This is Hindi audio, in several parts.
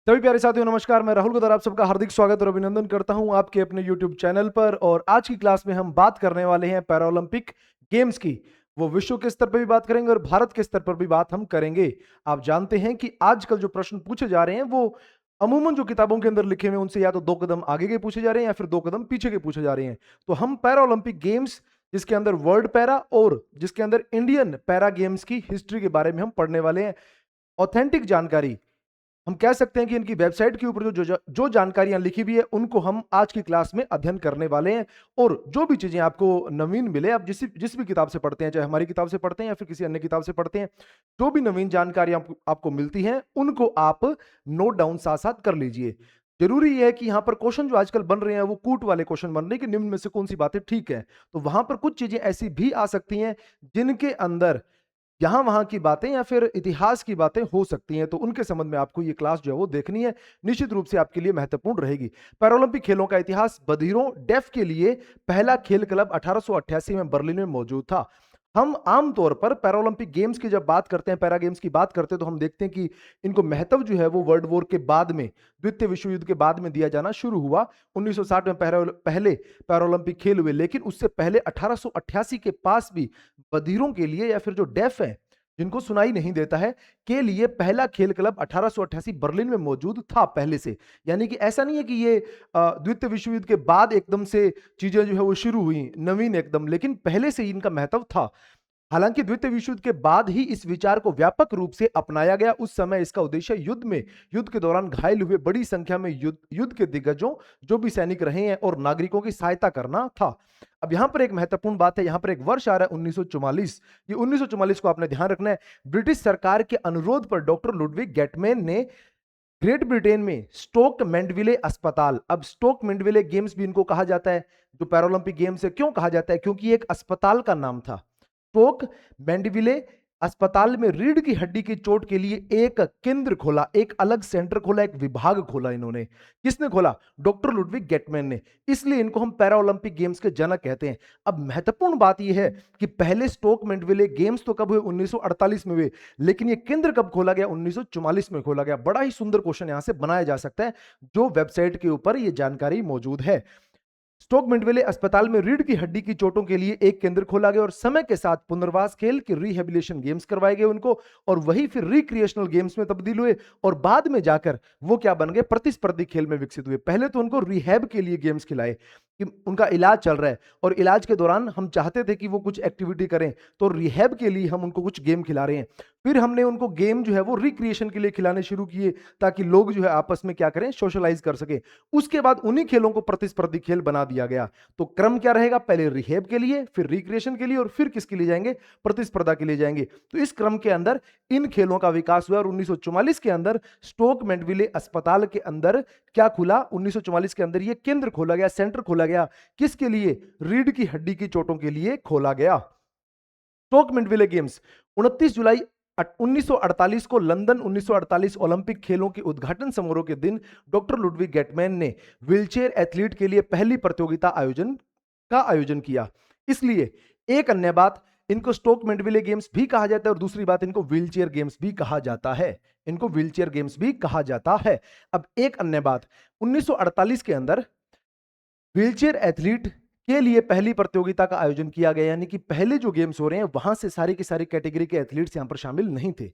सभी प्यारे साथियों नमस्कार। मैं राहुल गुदर आप सबका हार्दिक स्वागत और अभिनंदन करता हूं आपके अपने YouTube चैनल पर। और आज की क्लास में हम बात करने वाले हैं पैरालंपिक गेम्स की। वो विश्व के स्तर पर भी बात करेंगे और भारत के स्तर पर भी बात हम करेंगे। आप जानते हैं कि आजकल जो प्रश्न पूछे जा रहे हैं वो अमूमन जो किताबों के अंदर लिखे हुए हैं उनसे या तो 2 कदम आगे के पूछे जा रहे हैं या फिर 2 कदम पीछे के पूछे जा रहे हैं। तो हम पैरालंपिक गेम्स जिसके अंदर वर्ल्ड पैरा और जिसके अंदर इंडियन पैरा गेम्स की हिस्ट्री के बारे में हम पढ़ने वाले हैं। ऑथेंटिक जानकारी, हम कह सकते हैं कि इनकी वेबसाइट के ऊपर जो जानकारियां लिखी हुई है उनको हम आज की क्लास में अध्ययन करने वाले हैं। और जो भी चीजें आपको नवीन मिले, आप जिस भी किताब से पढ़ते हैं, चाहे हमारी किताब से पढ़ते हैं या फिर किसी अन्य किताब से पढ़ते हैं, जो भी नवीन जानकारी आपको मिलती है उनको आप नोट डाउन साथ साथ कर लीजिए। जरूरी है कि यहाँ पर क्वेश्चन जो आजकल बन रहे हैं वो कूट वाले क्वेश्चन बन रहे हैं कि निम्न में से कौन सी बातें ठीक है। तो वहां पर कुछ चीजें ऐसी भी आ सकती हैं जिनके अंदर यहाँ वहां की बातें या फिर इतिहास की बातें हो सकती हैं। तो उनके संबंध में आपको ये क्लास जो है वो देखनी है, निश्चित रूप से आपके लिए महत्वपूर्ण रहेगी। पैरालंपिक खेलों का इतिहास। बधिरों डेफ के लिए पहला खेल क्लब 1888 में बर्लिन में मौजूद था। हम आमतौर पर पैरालंपिक गेम्स की जब बात करते हैं, पैरा गेम्स की बात करते हैं, तो हम देखते हैं कि इनको महत्व जो है वो वर्ल्ड वॉर के बाद में, द्वितीय विश्व युद्ध के बाद में दिया जाना शुरू हुआ। 1960 में पहले पैरालंपिक खेल हुए, लेकिन उससे पहले 1888 के पास भी बधिरों के लिए या फिर जो डेफ है, जिनको सुनाई नहीं देता है, के लिए पहला खेल क्लब 1888 बर्लिन में मौजूद था पहले से। यानी कि ऐसा नहीं है कि ये द्वितीय विश्व युद्ध के बाद एकदम से चीजें जो है वो शुरू हुई नवीन एकदम, लेकिन पहले से ही इनका महत्व था। हालांकि द्वितीय विश्व युद्ध के बाद ही इस विचार को व्यापक रूप से अपनाया गया। उस समय इसका उद्देश्य युद्ध के दौरान घायल हुए बड़ी संख्या में युद्ध के दिग्गजों, जो भी सैनिक रहे हैं, और नागरिकों की सहायता करना था। अब यहां पर एक महत्वपूर्ण बात है, यहां पर एक वर्ष आ रहा है 1944। ये 1944 को आपने ध्यान रखना है। ब्रिटिश सरकार के अनुरोध पर डॉक्टर लुडविग गेटमैन ने ग्रेट ब्रिटेन में स्टोक मैंडविले अस्पताल, अब स्टोक मैंडविले गेम्स भी इनको कहा जाता है, जो पैरालंपिक गेम्स है, क्यों कहा जाता है? क्योंकि एक अस्पताल का नाम था। स्टोक मैंडविले अस्पताल में रीढ़ की हड्डी की चोट के लिए एक केंद्र खोला, एक अलग सेंटर खोला, एक विभाग खोला इन्होंने। किसने खोला? डॉक्टर लुडविग गेटमैन ने। इसलिए इनको हम पैरा ओलंपिक गेम्स के जनक कहते हैं। अब महत्वपूर्ण बात यह है कि पहले स्टोक मैंडविले गेम्स तो कब हुए? 1948 में हुए, लेकिन यह केंद्र कब खोला गया? 1944 में खोला गया। बड़ा ही सुंदर क्वेश्चन यहां से बनाया जा सकता है, जो वेबसाइट के ऊपर यह जानकारी मौजूद है। स्टोक मैंडविले अस्पताल में रीढ़ की हड्डी की चोटों के लिए एक केंद्र खोला गया और समय के साथ पुनर्वास खेल के रिहेबिलिटेशन गेम्स करवाए गए उनको, और वही फिर रिक्रिएशनल गेम्स में तब्दील हुए और बाद में जाकर वो क्या बन गए? प्रतिस्पर्धी खेल में विकसित हुए। पहले तो उनको रिहैब के लिए गेम्स खिलाए कि उनका इलाज चल रहा है और इलाज के दौरान हम चाहते थे कि वो कुछ एक्टिविटी करें, तो रिहैब के लिए हम उनको कुछ गेम खिला रहे हैं। फिर हमने उनको गेम जो है वो रिक्रिएशन के लिए खिलाने शुरू किए, ताकि लोग जो है आपस में क्या करें? सोशलाइज कर सके। उसके बाद उन्हीं खेलों को प्रतिस्पर्धी खेल बना दिया गया। तो क्रम क्या रहेगा? पहले रिहेब के लिए, फिर रिक्रिएशन के लिए, और फिर किसके लिए जाएंगे? प्रतिस्पर्धा के लिए जाएंगे। तो इस क्रम के अंदर इन खेलों का विकास हुआ और 1944 के अंदर स्टोक मैंडविले अस्पताल के अंदर क्या खुला? 1944 के अंदर यह केंद्र खोला गया, सेंटर खोला गया। किसके लिए? रीढ़ की हड्डी की चोटों के लिए खोला गया। स्टोक मैंडविले गेम्स 29 जुलाई 1948 को लंदन 1948 ओलंपिक खेलों के उद्घाटन समारोह के दिन डॉक्टर लुडविग गेटमैन ने व्हीलचेयर एथलीट के लिए पहली प्रतियोगिता आयोजन किया। इसलिए एक अन्य बात, इनको स्टोक मैंडविले गेम्स भी कहा जाता है और दूसरी बात, इनको व्हीलचेयर गेम्स भी कहा जाता है। इनको व्हीलचेयर गेम्स भी कहा जाता है। अब एक अन्य बात, 1948 के अंदर व्हीलचेयर एथलीट के लिए पहली प्रतियोगिता का आयोजन किया गया। यानी कि पहले जो गेम्स हो रहे हैं वहां से सारी की सारी कैटेगरी के एथलीट्स यहां पर शामिल नहीं थे।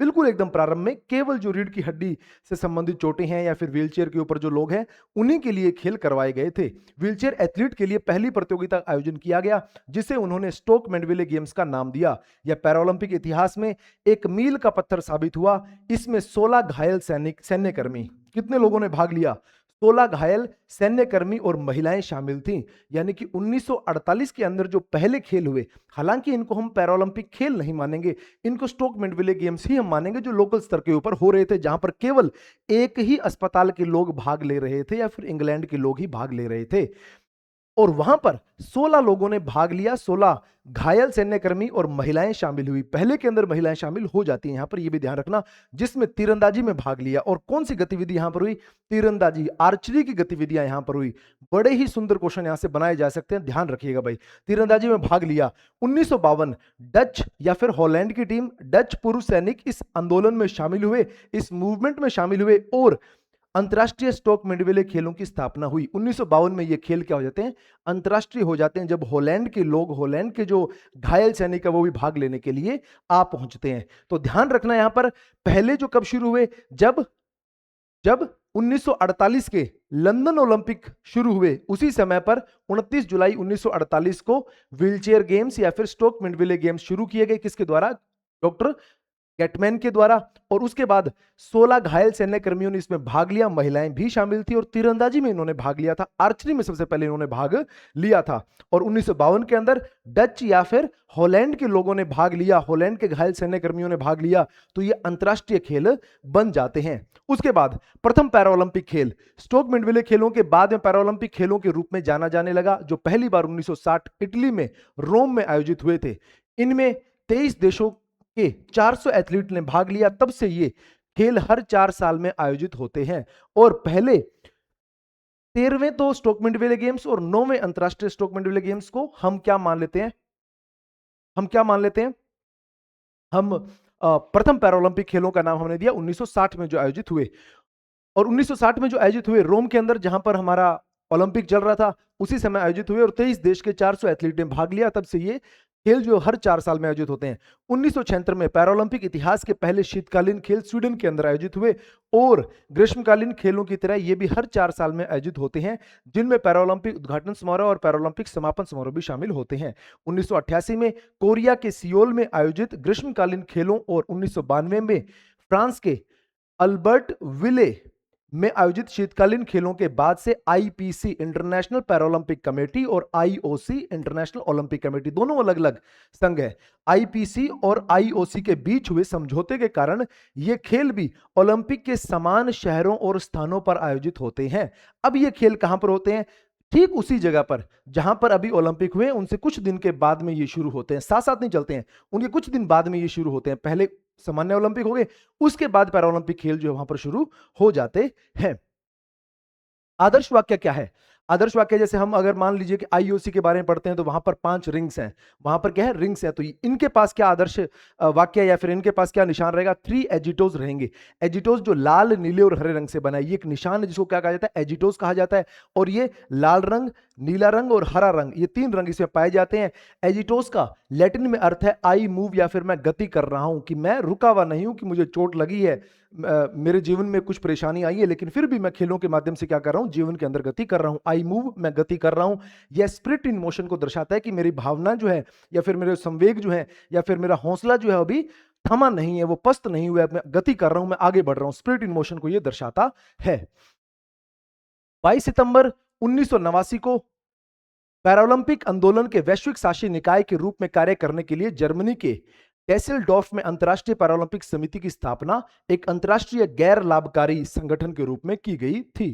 बिल्कुल एकदम प्रारंभ में केवल जो रीढ़ की हड्डी से संबंधित चोटें हैं या फिर व्हीलचेयर के ऊपर जो लोग हैं उन्हीं के लिए खेल करवाए गए थे। व्हीलचेयर एथलीट के लिए पहली प्रतियोगिता का आयोजन किया गया, जिसे उन्होंने स्टोक मैंडविले गेम्स का नाम दिया। यह पैरालंपिक इतिहास में एक मील का पत्थर साबित हुआ। इसमें 16 घायल सैन्यकर्मी, कितने लोगों ने भाग लिया? 16 घायल सैन्यकर्मी और महिलाएं शामिल थीं। यानी कि 1948 के अंदर जो पहले खेल हुए, हालांकि इनको हम पैरालंपिक खेल नहीं मानेंगे, इनको स्टोक मैंडविले गेम्स ही हम मानेंगे, जो लोकल स्तर के ऊपर हो रहे थे, जहां पर केवल एक ही अस्पताल के लोग भाग ले रहे थे या फिर इंग्लैंड के लोग ही भाग ले रहे थे। और वहां पर 16 लोगों ने भाग लिया, 16 घायल सैन्यकर्मी और महिलाएं शामिल हुई। पहले के अंदर महिलाएं शामिल हो जाती हैं, यहां पर यह भी ध्यान रखना, जिसमें तीरंदाजी में भाग लिया। और कौन सी गतिविधि यहां पर हुई? तीरंदाजी, आर्चरी की गतिविधियां यहां पर हुई। बड़े ही सुंदर क्वेश्चन यहां से बनाए जा सकते हैं, ध्यान रखिएगा भाई। तीरंदाजी में भाग लिया। 1952 डच या फिर हॉलैंड की टीम, डच पुरुष सैनिक इस आंदोलन में शामिल हुए, इस मूवमेंट में शामिल हुए और अंतरराष्ट्रीय स्टॉक मंडविले खेलों की स्थापना हुई। 1952 में ये खेल क्या हो जाते हैं? अंतरराष्ट्रीय हो जाते हैं, जब हॉलैंड के लोग, हॉलैंड के जो घायल सैनिक है वो भी भाग लेने के लिए आ पहुंचते हैं। तो ध्यान रखना यहां पर, पहले जो कब शुरू हुए? जब जब 1948 के लंदन ओलंपिक शुरू हुए, उसी समय पर 29 जुलाई 1948 को व्हीलचेयर गेम्स या फिर स्टोक मंडविले गेम्स शुरू किए गए। किसके द्वारा? डॉक्टर गेटमैन के द्वारा। और उसके बाद 16 घायल सैन्य कर्मियों ने इसमें भाग लिया, महिलाएं भी शामिल थी, और तीरंदाजी में इन्होंने भाग लिया था, आर्चरी में सबसे पहले इन्होंने भाग लिया था। और 1952 के अंदर डच या फिर हॉलैंड के लोगों ने भाग लिया, हॉलैंड के घायल सैन्य कर्मियों ने भाग लिया, तो ये अंतरराष्ट्रीय खेल बन जाते हैं। उसके बाद प्रथम पैरालंपिक खेल, स्टोक मंडविले खेलों के बाद में पैरालंपिक खेलों के रूप में जाना जाने लगा, जो पहली बार 1960 इटली में रोम में आयोजित हुए थे। इनमें 23 देशों के 400 एथलीट ने भाग लिया। तब से ये खेल हर 4 साल में आयोजित होते हैं। और पहले 13वें तो स्टोक मंडविले गेम्स और 9वें अंतरराष्ट्रीय स्टोक मंडविले गेम्स को हम क्या मान लेते हैं? हम क्या मान लेते हैं? हम प्रथम पैरालंपिक खेलों का नाम हमने दिया 1960 में जो आयोजित हुए। और 1960 में जो आयोजित हुए रोम के अंदर, जहां पर हमारा ओलंपिक चल रहा था, उसी समय आयोजित हुए और 23 देश के 400 एथलीट ने भाग लिया। तब से ये खेल जो हर 4 साल में आयोजित होते हैं। 1976 में पैरालंपिक इतिहास के पहले शीतकालीन खेल स्वीडन के अंदर आयोजित हुए और ग्रीष्मकालीन खेलों की तरह ये भी हर 4 साल में आयोजित होते हैं, जिनमें पैरालंपिक उद्घाटन समारोह और पैरालंपिक समापन समारोह भी शामिल होते हैं। 1988 में कोरिया के सियोल में आयोजित ग्रीष्मकालीन खेलों और 1992 में फ्रांस के अल्बर्ट विले में आयोजित शीतकालीन खेलों के बाद से आईपीसी इंटरनेशनल पैरालंपिक कमेटी और आईओसी इंटरनेशनल ओलंपिक कमेटी, दोनों अलग अलग संघ है। आईपीसी और आईओसी के बीच हुए समझौते के कारण ये खेल भी ओलंपिक के समान शहरों और स्थानों पर आयोजित होते हैं। अब ये खेल कहां पर होते हैं? ठीक उसी जगह पर जहां पर अभी ओलंपिक हुए, उनसे कुछ दिन के बाद में ये शुरू होते हैं, साथ साथ नहीं चलते हैं, उनके कुछ दिन बाद में ये शुरू होते हैं। पहले सामान्य ओलंपिक हो गए, उसके बाद पैरालंपिक खेल जो है वहां पर शुरू हो जाते हैं। आदर्श वाक्य क्या है? आदर्श वाक्य जैसे हम अगर मान लीजिए कि आईओसी के बारे में पढ़ते हैं, तो वहां पर 5 रिंग्स हैं, वहां पर क्या है? रिंग्स है। तो इनके पास क्या आदर्श वाक्य या फिर इनके पास क्या निशान रहेगा? 3 एजिटोज रहेंगे। एजिटोज जो लाल, नीले और हरे रंग से बना है, ये एक निशान है जिसको क्या कहा जाता है? एजिटोज कहा जाता है। और ये लाल रंग, नीला रंग और हरा रंग, ये 3 रंग इसमें पाए जाते हैं। एजिटोज का लैटिन में अर्थ है आई मूव, या फिर मैं गति कर रहा हूं, कि मैं रुका हुआ नहीं हूं, कि मुझे चोट लगी है, मेरे जीवन में कुछ परेशानी आई है, लेकिन फिर भी मैं खेलों के माध्यम से क्या कर रहा हूं? जीवन के अंदर गति कर रहा हूं। आई मूव, मैं गति कर रहा हूं। यह स्पिरिट इन मोशन को दर्शाता है कि मेरी भावना जो है, या फिर मेरे संवेग जो है, या फिर मेरा हौसला जो है अभी थमा नहीं है, वो पस्त नहीं हुआ है, मैं गति कर रहा हूं, मैं आगे बढ़ रहा हूं। स्पिरिट इन मोशन को यह दर्शाता है। 22 सितंबर 1989 को पैरालंपिक आंदोलन के वैश्विक शासी निकाय के रूप में कार्य करने के लिए जर्मनी के डेसेलडॉर्फ में अंतर्राष्ट्रीय पैरालंपिक समिति की स्थापना एक अंतर्राष्ट्रीय गैर लाभकारी संगठन के रूप में की गई थी।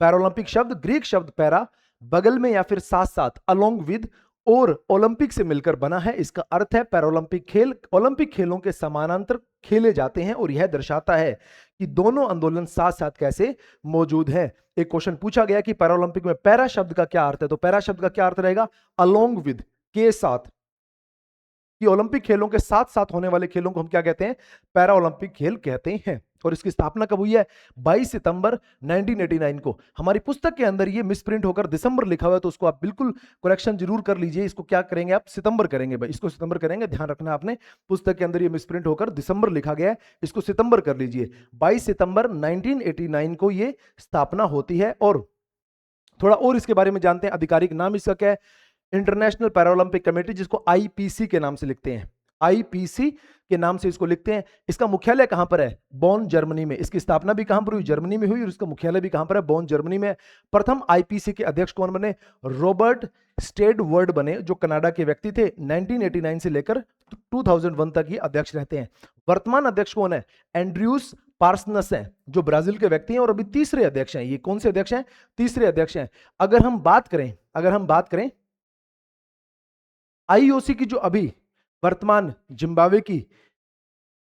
पैरालंपिक शब्द ग्रीक शब्द पैरा, बगल में या फिर साथ साथ, अलोंग विद और ओलंपिक से मिलकर बना है। इसका अर्थ है पैरालंपिक खेल ओलंपिक खेलों के समानांतर खेले जाते हैं, और यह दर्शाता है कि दोनों आंदोलन साथ साथ कैसे मौजूद हैं। एक क्वेश्चन पूछा गया कि पैरालंपिक में पैरा शब्द का क्या अर्थ है, तो पैरा शब्द का क्या अर्थ रहेगा? अलोंग विद, के साथ, कि ओलंपिक खेलों के साथ साथ होने वाले खेलों को हम क्या कहते हैं? पैरा ओलंपिक खेल कहते हैं। और इसकी स्थापना कब हुई है? 22 सितंबर 1989 को। हमारी पुस्तक के अंदर ये मिसप्रिंट होकर दिसंबर लिखा हुआ है, तो उसको आप बिल्कुल करेक्शन जरूर कर लीजिए। इसको क्या करेंगे आप? सितंबर करेंगे भाई, इसको सितंबर करेंगे, ध्यान रखना आपने। पुस्तक के अंदर ये मिसप्रिंट होकर दिसंबर लिखा गया है, इसको सितंबर कर लीजिए। 22 सितंबर 1989 को ये स्थापना होती है। और थोड़ा और इसके बारे में जानते हैं। आधिकारिक नाम इसका क्या है? इंटरनेशनल पैरालंपिक कमेटी, जिसको आईपीसी के नाम से लिखते हैं, आईपीसी के नाम से इसको लिखते हैं। इसका मुख्यालय कहां पर है? बॉन, जर्मनी में। इसकी स्थापना भी कहां पर हुई? जर्मनी में हुई, और इसका मुख्यालय भी कहां पर है? बॉन, जर्मनी में। प्रथम आईपीसी के अध्यक्ष कौन बने? रॉबर्ट स्टेडवर्ड बने, जो कनाडा के व्यक्ति थे। 1989 से लेकर 2001 तक ये अध्यक्ष रहते हैं। वर्तमान अध्यक्ष कौन है? एंड्रयूस पार्सनस हैं, जो ब्राजील के व्यक्ति हैं और अभी तीसरे अध्यक्ष हैं। ये कौन से अध्यक्ष हैं? तीसरे अध्यक्ष हैं। अगर हम बात करें अगर हम बात करें आईओसी की जो अभी वर्तमान जिम्बाब्वे की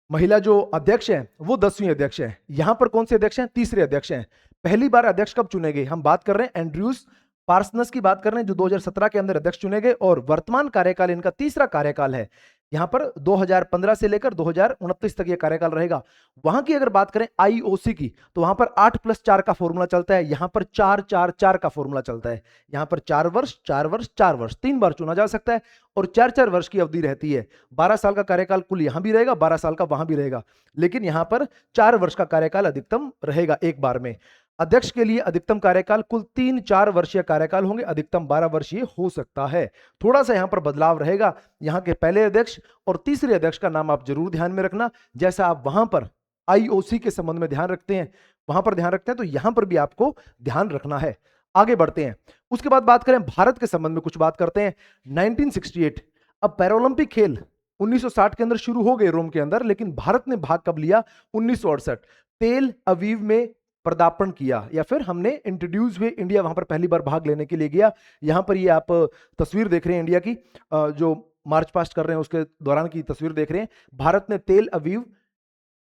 महिला जो अध्यक्ष है वो 10वीं अध्यक्ष है। यहां पर कौन से अध्यक्ष हैं? तीसरे अध्यक्ष हैं। पहली बार अध्यक्ष कब चुने गए? हम बात कर रहे हैं एंड्रयूस पार्सनस की बात कर रहे हैं, जो 2017 के अंदर अध्यक्ष चुने गए और वर्तमान कार्यकाल इनका तीसरा कार्यकाल है। यहां पर 2015 से लेकर 2029 तक यह कार्यकाल रहेगा। वहां की अगर बात करें आईओसी की, तो वहां पर 8+4 का फॉर्मूला चलता है, यहां पर 4-4-4 का फॉर्मूला चलता है। यहां पर 4 वर्ष 4 वर्ष 4 वर्ष 3 बार चुना जा सकता है और 4-4 वर्ष की अवधि रहती है। 12 साल का कार्यकाल कुल यहां भी रहेगा, 12 साल का वहां भी रहेगा, लेकिन यहां पर 4 वर्ष का कार्यकाल अधिकतम रहेगा एक बार में। अध्यक्ष के लिए अधिकतम कार्यकाल कुल 3-4 वर्षीय कार्यकाल होंगे, अधिकतम 12 वर्षीय हो सकता है। थोड़ा सा यहां पर बदलाव रहेगा। यहां के पहले अध्यक्ष और तीसरे अध्यक्ष का नाम आप जरूर ध्यान में रखना, जैसा आप वहां पर आईओसी के संबंध में ध्यान रखते हैं, वहां पर ध्यान रखते हैं, तो यहां पर भी आपको ध्यान रखना है। आगे बढ़ते हैं। उसके बाद बात करें भारत के संबंध में, कुछ बात करते हैं। 1968, अब पैरालंपिक खेल 1960 के अंदर शुरू हो गए रोम के अंदर, लेकिन भारत ने भाग कब लिया? 1968 तेल अवीव में पदार्पण किया, या फिर हमने इंट्रोड्यूस हुए, इंडिया वहां पर पहली बार भाग लेने के लिए गया। यहां पर ये आप तस्वीर देख रहे हैं इंडिया की, जो मार्च पास्ट कर रहे हैं उसके दौरान की तस्वीर देख रहे हैं। भारत ने तेल अवीव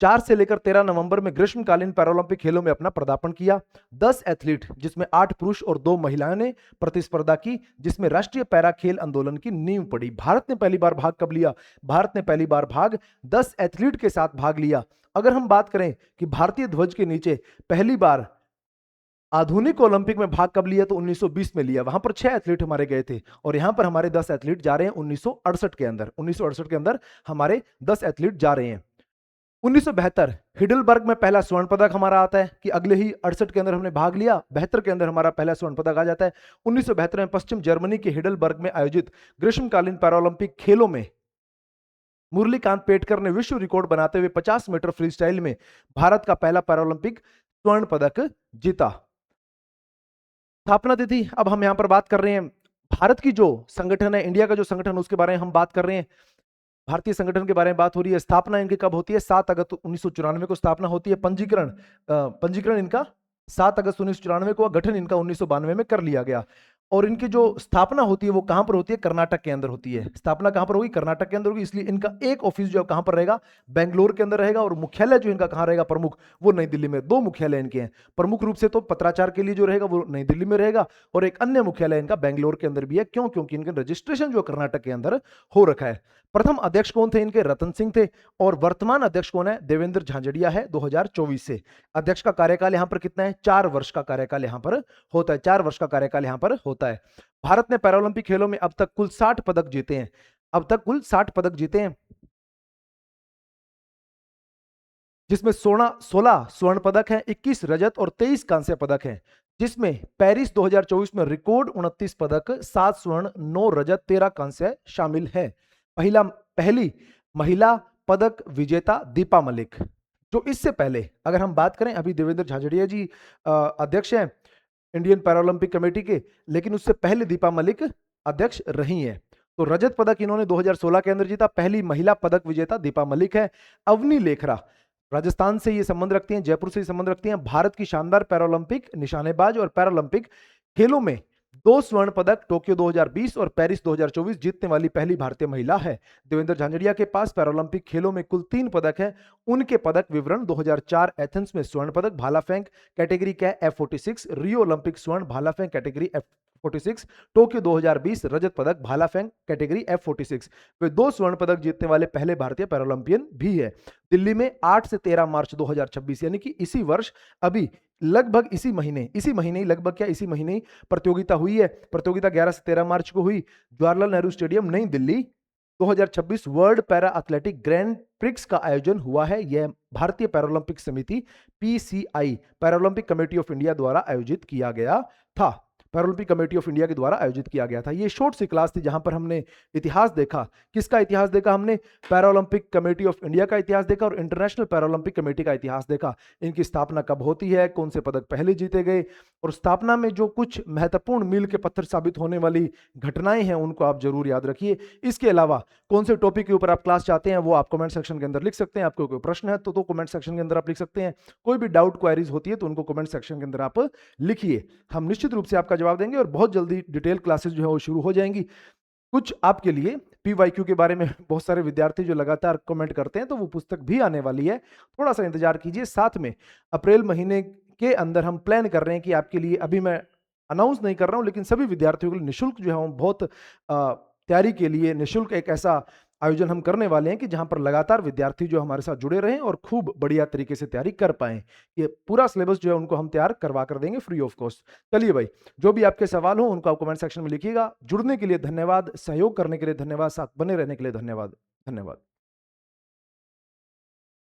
4 से लेकर 13 नवंबर में ग्रीष्मकालीन पैरालंपिक खेलों में अपना पदार्पण किया। 10 एथलीट, जिसमें 8 पुरुष और 2 महिलाएं ने प्रतिस्पर्धा की, जिसमें राष्ट्रीय पैरा खेल आंदोलन की नींव पड़ी। भारत ने पहली बार भाग कब लिया? भारत ने पहली बार भाग 10 एथलीट के साथ भाग लिया। अगर हम बात करें कि भारतीय ध्वज के नीचे पहली बार आधुनिक ओलंपिक में भाग कब लिया, तो 1920 में लिया। वहां पर 6 एथलीट हमारे गए थे और यहां पर हमारे 10 एथलीट जा रहे हैं 1968 के अंदर। 1968 के अंदर हमारे 10 एथलीट जा रहे हैं। 1972 हिडलबर्ग में पहला स्वर्ण पदक हमारा आता है कि अगले ही 68 के अंदर हमने भाग लिया, 72 के अंदर हमारा पहला स्वर्ण पदक आ जाता है। 1972 में पश्चिम जर्मनी के हिडलबर्ग में आयोजित ग्रीष्मकालीन पैरालंपिक खेलों में मुरलीकांत पेटकर ने विश्व रिकॉर्ड बनाते हुए 50 मीटर फ्री स्टाइल में भारत का पहला पैरालंपिक स्वर्ण पदक जीता। स्थापना तिथि, अब हम यहां पर बात कर रहे हैं भारत की जो संगठन है, इंडिया का जो संगठन, उसके बारे में हम बात कर रहे हैं। भारतीय संगठन के बारे में बात हो रही है। स्थापना इनकी कब होती है? 7 अगस्त 1994 को स्थापना होती है। पंजीकरण इनका 7 अगस्त 1994 को, गठन इनका 1992 में कर लिया गया। और इनकी जो स्थापना होती है वो कहां पर होती है? कर्नाटक के अंदर होती है। स्थापना कहां पर होगी? कर्नाटक के अंदर होगी। इसलिए इनका एक ऑफिस जो कहां पर रहेगा? बेंगलोर के अंदर रहेगा। और मुख्यालय जो इनका कहां रहेगा प्रमुख? वो नई दिल्ली में। 2 मुख्यालय इनके हैं प्रमुख रूप से, तो पत्राचार के लिए जो रहेगा वो नई दिल्ली में रहेगा और एक अन्य मुख्यालय इनका बेंगलोर के अंदर भी है। क्यों? क्योंकि इनका रजिस्ट्रेशन जो कर्नाटक के अंदर हो रखा है। प्रथम अध्यक्ष कौन थे इनके? रतन सिंह थे। और वर्तमान अध्यक्ष कौन है? देवेंद्र झांझड़िया है 2024 से। अध्यक्ष का कार्यकाल यहां पर कितना है? 4 वर्ष का कार्यकाल यहां पर होता है। 4 वर्ष का कार्यकाल यहां पर होता है। भारत ने पैरालंपिक खेलों में अब तक कुल 60 पदक जीते हैं। अब तक कुल 60 पदक जीते हैं, जिसमें 16 स्वर्ण पदक हैं, 21 रजत और 23 कांस्य पदक हैं। जिसमें पेरिस 2024 में रिकॉर्ड 29 पदक, 7 स्वर्ण 9 रजत 13 कांस्य शामिल है। पहली महिला पदक विजेता दीपा मलिक। जो इससे पहले अगर हम बात करें, अभी देवेंद्र झाझड़िया जी अध्यक्ष हैं इंडियन पैरालंपिक कमेटी के, लेकिन उससे पहले दीपा मलिक अध्यक्ष रही हैं। तो रजत पदक इन्होंने 2016 के अंदर जीता। पहली महिला पदक विजेता दीपा मलिक है। अवनी लेखरा राजस्थान से ये संबंध रखती हैं, जयपुर से ये संबंध रखती हैं। भारत की शानदार पैरालंपिक निशानेबाज और पैरालंपिक खेलों में 2 स्वर्ण पदक टोक्यो 2020 और पेरिस 2024 जीतने वाली पहली भारतीय महिला है। देवेंद्र झांझड़िया के पास पैरालंपिक खेलों में कुल 3 पदक हैं। उनके पदक विवरण: 2004 एथेंस में स्वर्ण पदक भाला फेंक कैटेगरी का F46, रियो ओलंपिक स्वर्ण भाला फेंक कैटेगरी F46, टोक्यो 2020 रजत पदक भाला फेंक कैटेगरी F46। वे 2 स्वर्ण पदक जीतने वाले पहले भारतीय पैरालंपियन भी है। दिल्ली में 8 से 13 मार्च 2026 यानी कि इसी वर्ष, अभी लगभग इसी महीने प्रतियोगिता हुई है। प्रतियोगिता 11 से 13 मार्च को हुई। जवाहरलाल नेहरू स्टेडियम नई Delhi. 2026 world para athletic grand prix का आयोजन हुआ है। यह भारतीय पैरालंपिक समिति PCI Paralympic committee of India द्वारा आयोजित किया गया था। पैरालंपिक कमेटी ऑफ इंडिया के द्वारा आयोजित किया गया था। ये शॉर्ट सी क्लास थी जहां पर हमने इतिहास देखा। किसका इतिहास देखा हमने? पैरालंपिक कमेटी ऑफ इंडिया का इतिहास देखा और इंटरनेशनल पैरालंपिक कमेटी का इतिहास देखा। इनकी स्थापना कब होती है, कौन से पदक पहले जीते गए, और स्थापना में जो कुछ महत्वपूर्ण मील के पत्थर साबित होने वाली घटनाएं हैं उनको आप जरूर याद रखिए। इसके अलावा कौन से टॉपिक के ऊपर आप क्लास चाहते हैं वो आप कमेंट सेक्शन के अंदर लिख सकते हैं। आपको कोई प्रश्न है तो कमेंट सेक्शन के अंदर आप लिख सकते हैं। कोई भी डाउट क्वेरीज होती है तो उनको कमेंट सेक्शन के अंदर आप लिखिए। हम निश्चित रूप से आपका जवाब देंगे और बहुत जल्दी डिटेल क्लासेस जो है वो शुरू हो जाएंगी। कुछ आपके लिए पीवाईक्यू के बारे में बहुत सारे विद्यार्थी जो लगातार कमेंट करते हैं, तो वो पुस्तक भी आने वाली है, थोड़ा सा इंतजार कीजिए। साथ में अप्रैल महीने के अंदर हम प्लान कर रहे हैं कि आपके लिए, अभी मैं अनाउंस नहीं कर रहा हूं, लेकिन सभी विद्यार्थियों के लिए निःशुल्क जो है हम बहुत तैयारी के लिए निःशुल्क एक ऐसा आयोजन हम करने वाले हैं कि जहां पर लगातार विद्यार्थी जो हमारे साथ जुड़े रहें और खूब बढ़िया तरीके से तैयारी कर पाएं। ये पूरा सिलेबस जो है उनको हम तैयार करवा कर देंगे फ्री ऑफ कॉस्ट। चलिए भाई, जो भी आपके सवाल हो उनको आप कमेंट सेक्शन में लिखिएगा। जुड़ने के लिए धन्यवाद, सहयोग करने के लिए धन्यवाद, साथ बने रहने के लिए धन्यवाद। धन्यवाद।